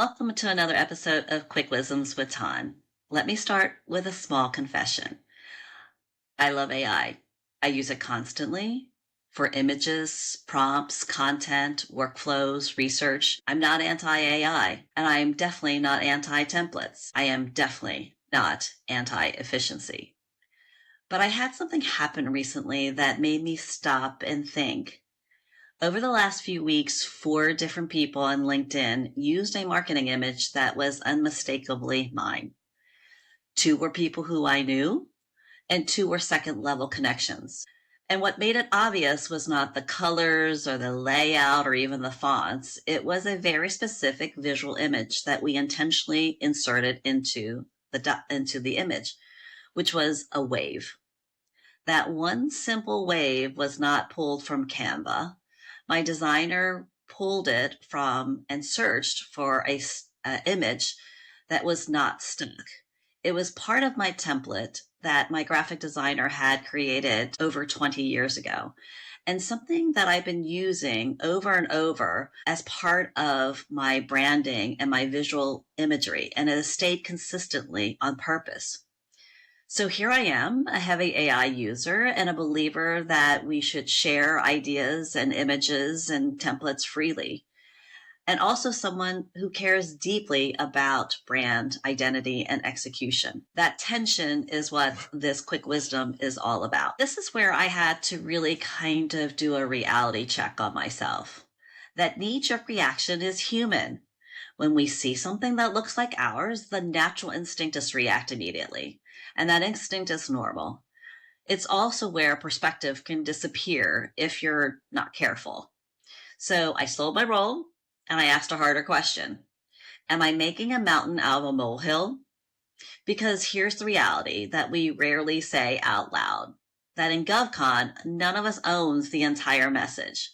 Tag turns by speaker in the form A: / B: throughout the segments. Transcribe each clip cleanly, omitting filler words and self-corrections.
A: Welcome to another episode of Quick Wisdoms with Tan. Let me start with a small confession. I love AI. I use it constantly for images, prompts, content, workflows, research. I'm not anti-AI, and I am definitely not anti-templates. I am definitely not anti-efficiency. But I had something happen recently that made me stop and think. Over the last few weeks, 4 different people on LinkedIn used a marketing image that was unmistakably mine. 2 were people who I knew, and 2 were second-level connections. And what made it obvious was not the colors or the layout or even the fonts. It was a very specific visual image that we intentionally inserted into the image, which was a wave. That one simple wave was not pulled from Canva. My designer pulled it from and searched for a image that was not stuck. It was part of my template that my graphic designer had created over 20 years ago, and something that I've been using over and over as part of my branding and my visual imagery, and it has stayed consistently on purpose. So here I am, a heavy AI user and a believer that we should share ideas and images and templates freely. And also someone who cares deeply about brand identity and execution. That tension is what this quick wisdom is all about. This is where I had to really kind of do a reality check on myself. That knee-jerk reaction is human. When we see something that looks like ours, the natural instinct is to react immediately. And that instinct is normal. It's also where perspective can disappear if you're not careful. So I slowed my roll and I asked a harder question. Am I making a mountain out of a molehill? Because here's the reality that we rarely say out loud. That in GovCon, none of us owns the entire message.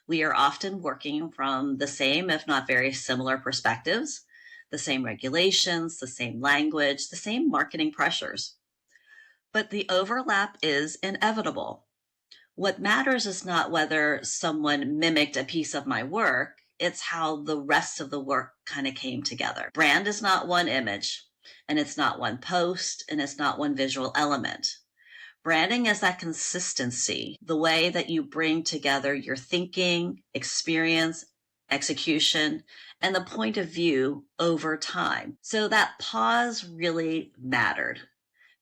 A: We are often working from the same, if not very similar perspectives, the same regulations, the same language, the same marketing pressures. But the overlap is inevitable. What matters is not whether someone mimicked a piece of my work, it's how the rest of the work kind of came together. Brand is not one image, and it's not one post, and it's not one visual element. Branding is that consistency, the way that you bring together your thinking, experience, execution, and the point of view over time. So that pause really mattered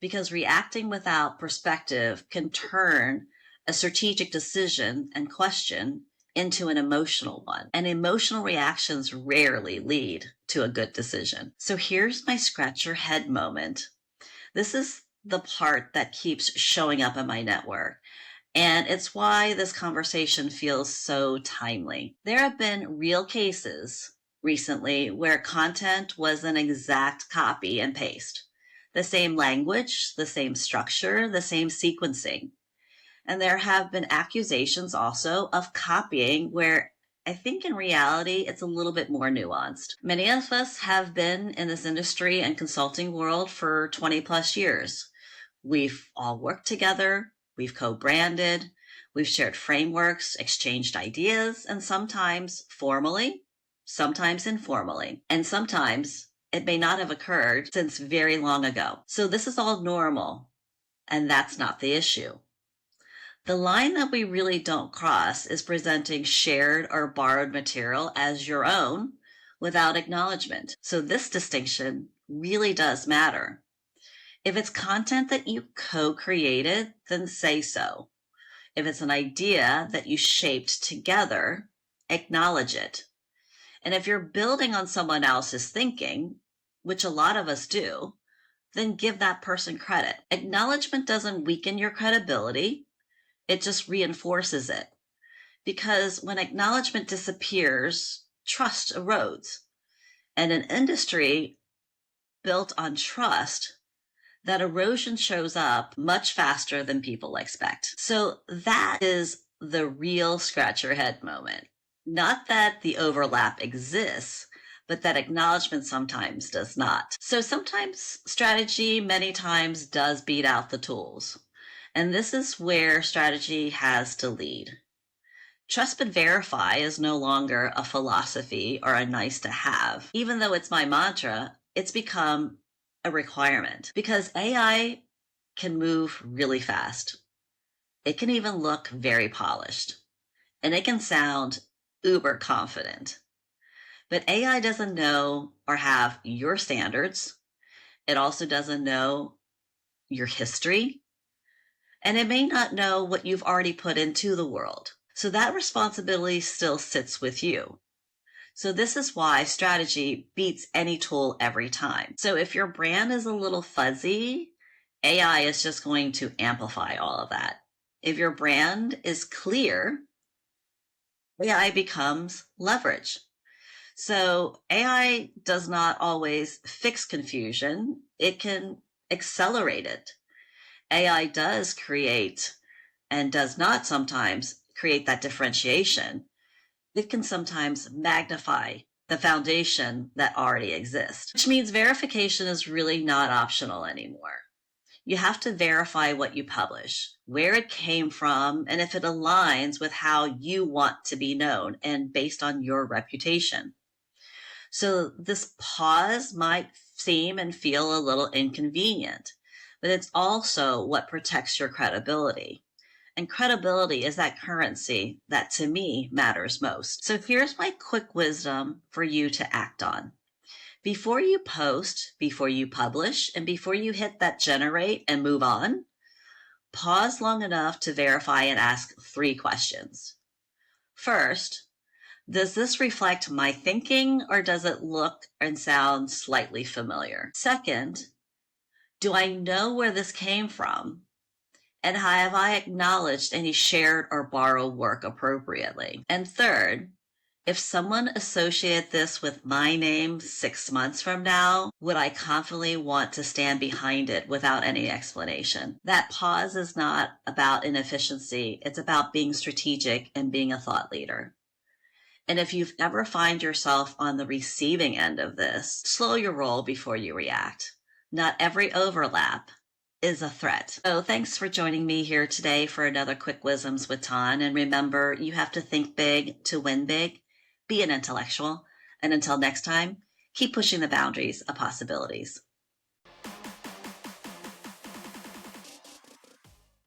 A: because reacting without perspective can turn a strategic decision and question into an emotional one. And emotional reactions rarely lead to a good decision. So here's my scratch your head moment. This is the part that keeps showing up in my network. And it's why this conversation feels so timely. There have been real cases recently where content was an exact copy and paste. The same language, the same structure, the same sequencing. And there have been accusations also of copying where I think in reality, it's a little bit more nuanced. Many of us have been in this industry and consulting world for 20 plus years. We've all worked together. We've co-branded, we've shared frameworks, exchanged ideas, and sometimes formally, sometimes informally, and sometimes it may not have occurred since very long ago. So this is all normal, and that's not the issue. The line that we really don't cross is presenting shared or borrowed material as your own without acknowledgement. So this distinction really does matter. If it's content that you co-created, then say so. If it's an idea that you shaped together, acknowledge it. And if you're building on someone else's thinking, which a lot of us do, then give that person credit. Acknowledgement doesn't weaken your credibility. It just reinforces it. Because when acknowledgement disappears, trust erodes. And an industry built on trust, that erosion shows up much faster than people expect. So that is the real scratch your head moment. Not that the overlap exists, but that acknowledgement sometimes does not. So sometimes strategy many times does beat out the tools. And this is where strategy has to lead. Trust but verify is no longer a philosophy or a nice to have. Even though it's my mantra, it's become a requirement because AI can move really fast. It can even look very polished and it can sound uber confident. But AI doesn't know or have your standards. It also doesn't know your history, and it may not know what you've already put into the world. So that responsibility still sits with you. So this is why strategy beats any tool every time. So if your brand is a little fuzzy, AI is just going to amplify all of that. If your brand is clear, AI becomes leverage. So AI does not always fix confusion. It can accelerate it. AI does create and does not sometimes create that differentiation. It can sometimes magnify the foundation that already exists, which means verification is really not optional anymore. You have to verify what you publish, where it came from, and if it aligns with how you want to be known and based on your reputation. So this pause might seem and feel a little inconvenient, but it's also what protects your credibility. And credibility is that currency that to me matters most. So here's my quick wisdom for you to act on. Before you post, before you publish, and before you hit that generate and move on, pause long enough to verify and ask 3 questions. First, does this reflect my thinking or does it look and sound slightly familiar? Second, do I know where this came from? And have I acknowledged any shared or borrowed work appropriately? And third, if someone associated this with my name 6 months from now, would I confidently want to stand behind it without any explanation? That pause is not about inefficiency. It's about being strategic and being a thought leader. And if you've ever find yourself on the receiving end of this, slow your roll before you react. Not every overlap is a threat. So thanks for joining me here today for another Quick Wisdoms with Ton. And remember, you have to think big to win big. Be an intellectual. And until next time, keep pushing the boundaries of possibilities.